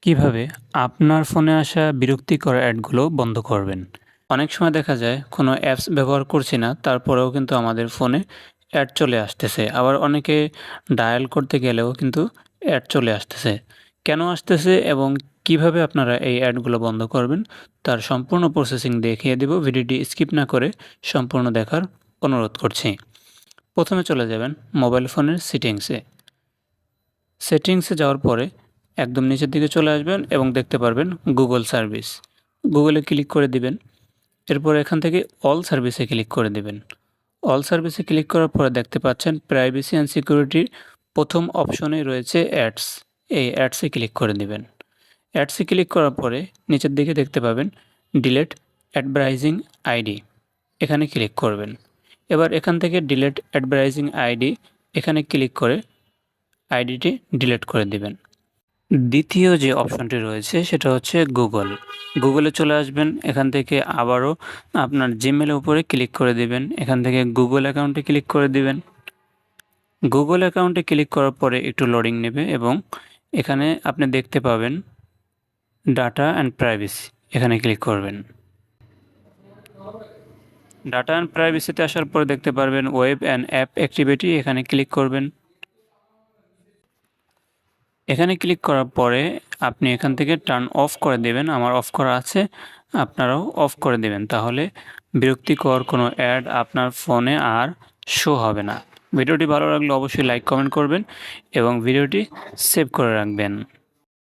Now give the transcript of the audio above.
কিভাবে আপনার ফোনে আসা বিরক্তিকর অ্যাডগুলো বন্ধ করবেন? অনেক সময় দেখা যায় কোনো অ্যাপস ব্যবহার করছি না, তারপরেও কিন্তু আমাদের ফোনে অ্যাড চলে আসতেছে। আবার অনেকে ডায়াল করতে গেলেও কিন্তু অ্যাড চলে আসতেছে। কেন আসতেছে এবং কিভাবে আপনারা এই অ্যাডগুলো বন্ধ করবেন, তার সম্পূর্ণ প্রসেসিং দেখিয়ে দিব। ভিডিওটি স্কিপ না করে সম্পূর্ণ দেখার অনুরোধ করছি। প্রথমে চলে যাবেন মোবাইল ফোনের সেটিংসে। সেটিংসে যাওয়ার পরে একদম নিচের দিকে চলে আসবেন এবং দেখতে পারবেন গুগল সার্ভিস। গুগলে ক্লিক করে দিবেন। এরপর এখান থেকে অল সার্ভিসে ক্লিক করে দিবেন। অল সার্ভিসে ক্লিক করার পরে দেখতে পাচ্ছেন প্রাইভেসি অ্যান্ড সিকিউরিটির প্রথম অপশনেই রয়েছে অ্যাডস। এই অ্যাডসে ক্লিক করে দিবেন। অ্যাডসে ক্লিক করার পরে নিচের দিকে দেখতে পাবেন ডিলেট অ্যাডভার্টাইজিং আইডি। এখানে ক্লিক করবেন। এবার এখান থেকে ডিলেট অ্যাডভার্টাইজিং আইডি এখানে ক্লিক করে আইডিটি ডিলিট করে দিবেন। দ্বিতীয় যে অপশনটি রয়েছে সেটা হচ্ছে গুগল। গুগলে চলে আসবেন। এখান থেকে আবারও আপনার জিমেলের উপরে ক্লিক করে দিবেন। এখান থেকে গুগল অ্যাকাউন্টে ক্লিক করে দিবেন। গুগল অ্যাকাউন্টে ক্লিক করার পরে একটু লোডিং নেবে এবং এখানে আপনি দেখতে পাবেন ডাটা অ্যান্ড প্রাইভেসি। এখানে ক্লিক করবেন। ডাটা অ্যান্ড প্রাইভেসিতে আসার পরে দেখতে পারবেন ওয়েব অ্যান্ড অ্যাপ অ্যাক্টিভিটি। এখানে ক্লিক করবেন। এখানে ক্লিক করার পরে আপনি এখান থেকে টার্ন অফ করে দেবেন। আমার অফ করা আছে, আপনারাও অফ করে দেবেন। তাহলে বিরক্তিকর কোনো অ্যাড আপনার ফোনে আর শো হবে না। ভিডিওটি ভালো লাগলে অবশ্যই লাইক কমেন্ট করবেন এবং ভিডিওটি সেভ করে রাখবেন।